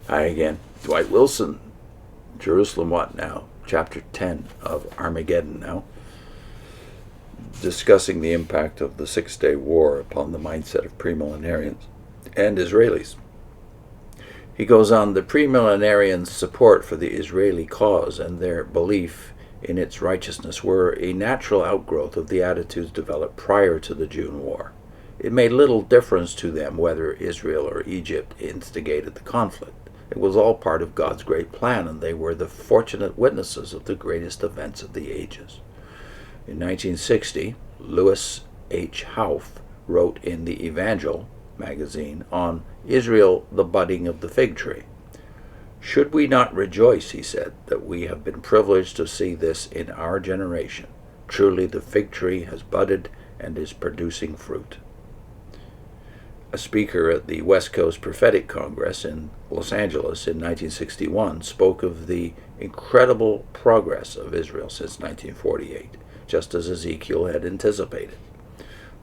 Hi again. Dwight Wilson, Jerusalem What Now? Chapter 10 of Armageddon now. Discussing the impact of the Six-Day War upon the mindset of premillenarians and Israelis. He goes on, the premillenarians' support for the Israeli cause and their belief in its righteousness were a natural outgrowth of the attitudes developed prior to the June War. It made little difference to them whether Israel or Egypt instigated the conflict. It was all part of God's great plan, and they were the fortunate witnesses of the greatest events of the ages. In 1960, Lewis H. Houff wrote in the Evangel magazine on Israel, the budding of the fig tree. Should we not rejoice, he said, that we have been privileged to see this in our generation? Truly the fig tree has budded and is producing fruit. A speaker at the West Coast Prophetic Congress in Los Angeles in 1961 spoke of the incredible progress of Israel since 1948, just as Ezekiel had anticipated.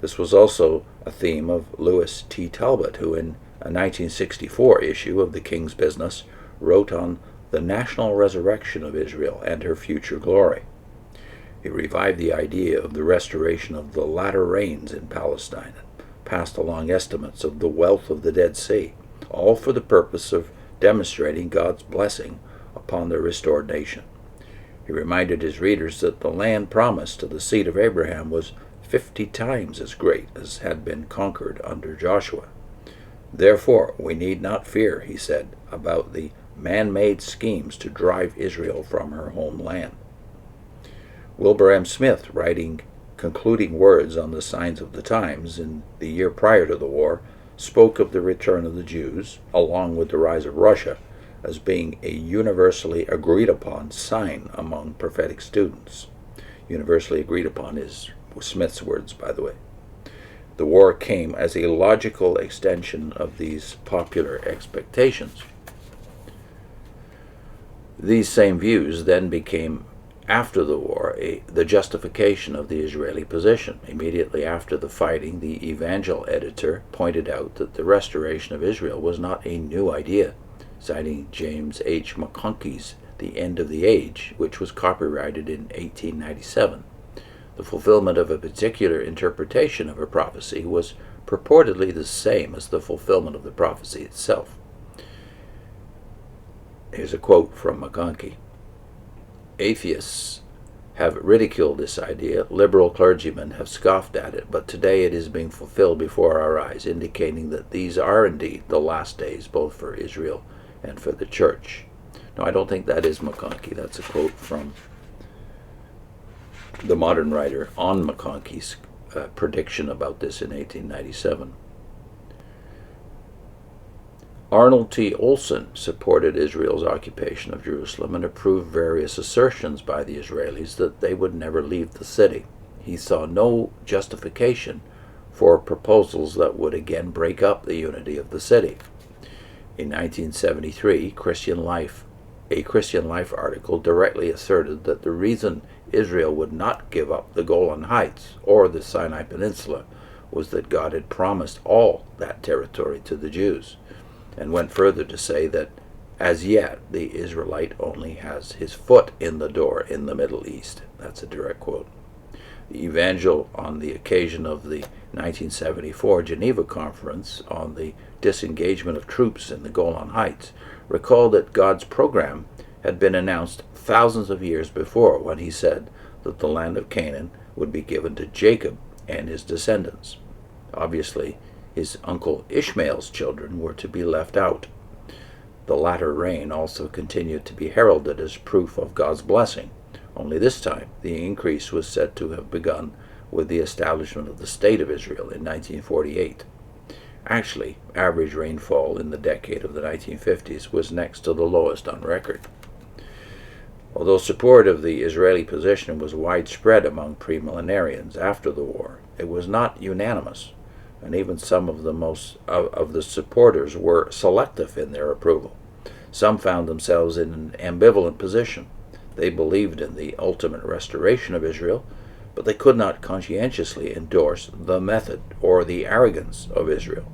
This was also a theme of Lewis T. Talbot, who in a 1964 issue of The King's Business wrote on the national resurrection of Israel and her future glory. He revived the idea of the restoration of the latter rains in Palestine, passed along estimates of the wealth of the Dead Sea, all for the purpose of demonstrating God's blessing upon the restored nation. He reminded his readers that the land promised to the seed of Abraham was 50 times as great as had been conquered under Joshua. Therefore, we need not fear, he said, about the man-made schemes to drive Israel from her homeland. Wilbur M. Smith, writing concluding words on the signs of the times in the year prior to the war, spoke of the return of the Jews, along with the rise of Russia, as being a universally agreed upon sign among prophetic students. Universally agreed upon is Smith's words, by the way. The war came as a logical extension of these popular expectations. These same views then became, after the war, the justification of the Israeli position. Immediately after the fighting, the Evangel editor pointed out that the restoration of Israel was not a new idea, citing James H. McConkey's The End of the Age, which was copyrighted in 1897. The fulfillment of a particular interpretation of a prophecy was purportedly the same as the fulfillment of the prophecy itself. Here's a quote from McConkey. Atheists have ridiculed this idea, liberal clergymen have scoffed at it, but today it is being fulfilled before our eyes, indicating that these are indeed the last days, both for Israel and for the church. No, I don't think that is McConkey. That's a quote from the modern writer on McConkey's prediction about this in 1897. Arnold T. Olson supported Israel's occupation of Jerusalem and approved various assertions by the Israelis that they would never leave the city. He saw no justification for proposals that would again break up the unity of the city. In 1973, a Christian Life article directly asserted that the reason Israel would not give up the Golan Heights or the Sinai Peninsula was that God had promised all that territory to the Jews, and went further to say that as yet the Israelite only has his foot in the door in the Middle East. That's a direct quote. The Evangel, on the occasion of the 1974 Geneva Conference on the disengagement of troops in the Golan Heights, recalled that God's program had been announced thousands of years before, when he said that the land of Canaan would be given to Jacob and his descendants. Obviously, his uncle Ishmael's children were to be left out. The latter rain also continued to be heralded as proof of God's blessing, only this time the increase was said to have begun with the establishment of the State of Israel in 1948. Actually, average rainfall in the decade of the 1950s was next to the lowest on record. Although support of the Israeli position was widespread among premillenarians after the war, it was not unanimous, and even some of the supporters were selective in their approval. Some found themselves in an ambivalent position. They believed in the ultimate restoration of Israel, but they could not conscientiously endorse the method or the arrogance of Israel.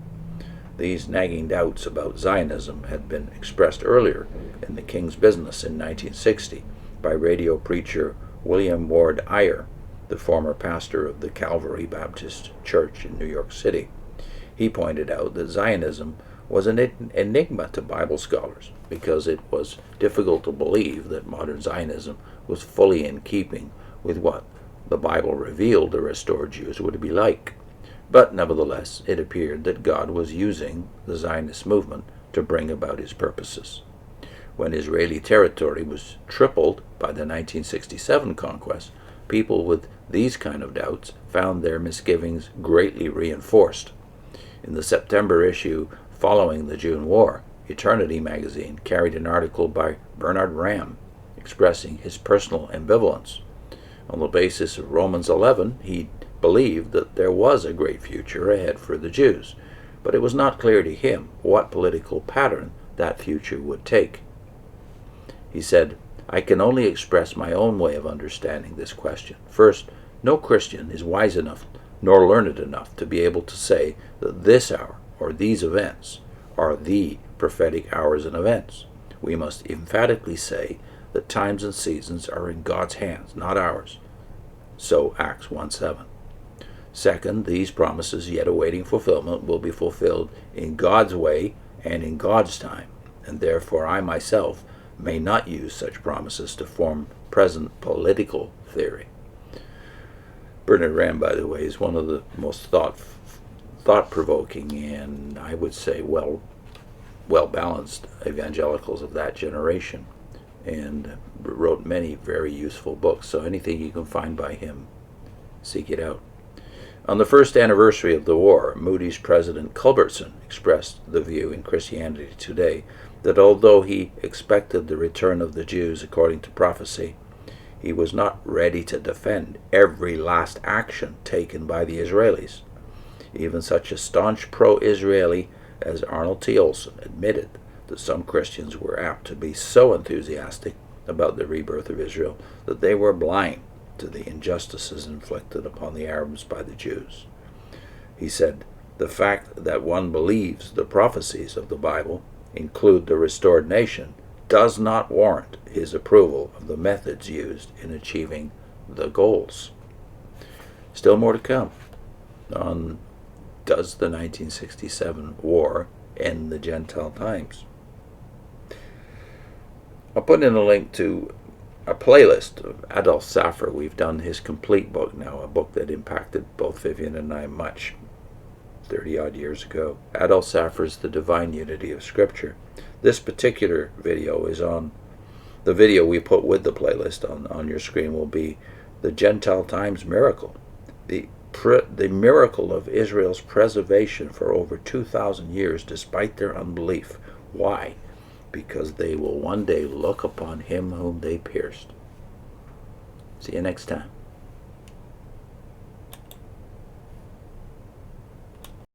These nagging doubts about Zionism had been expressed earlier in the King's Business in 1960 by radio preacher William Ward Eyre, the former pastor of the Calvary Baptist Church in New York City. He pointed out that Zionism was an enigma to Bible scholars because it was difficult to believe that modern Zionism was fully in keeping with what the Bible revealed the restored Jews would be like. But nevertheless, it appeared that God was using the Zionist movement to bring about his purposes. When Israeli territory was tripled by the 1967 conquest, people with these kind of doubts found their misgivings greatly reinforced. In the September issue following the June War, Eternity magazine carried an article by Bernard Ramm expressing his personal ambivalence. On the basis of Romans 11, he believed that there was a great future ahead for the Jews, but it was not clear to him what political pattern that future would take. He said, "I can only express my own way of understanding this question. First, no Christian is wise enough nor learned enough to be able to say that this hour or these events are the prophetic hours and events. We must emphatically say that times and seasons are in God's hands, not ours." So Acts 1:7. Second, these promises yet awaiting fulfillment will be fulfilled in God's way and in God's time, and therefore I myself may not use such promises to form present political theory. Bernard Ramm, by the way, is one of the most thought-provoking and I would say well-balanced evangelicals of that generation, and wrote many very useful books. So anything you can find by him, seek it out. On the first anniversary of the war, Moody's President Culbertson expressed the view in Christianity Today that although he expected the return of the Jews according to prophecy, he was not ready to defend every last action taken by the Israelis. Even such a staunch pro-Israeli as Arnold T. Olson admitted that some Christians were apt to be so enthusiastic about the rebirth of Israel that they were blind to the injustices inflicted upon the Arabs by the Jews. He said, "The fact that one believes the prophecies of the Bible include the restored nation does not warrant his approval of the methods used in achieving the goals." Still more to come on does the 1967 war end the Gentile times. I'll put in a link to a playlist of Adolf Saffer. We've done his complete book now, a book that impacted both Vivian and I much 30-odd years ago. Adolf Saffer's The Divine Unity of Scripture. This particular video is on, the video we put with the playlist on your screen will be the Gentile Times Miracle, the miracle of Israel's preservation for over 2,000 years despite their unbelief. Why? Because they will one day look upon him whom they pierced. See you next time.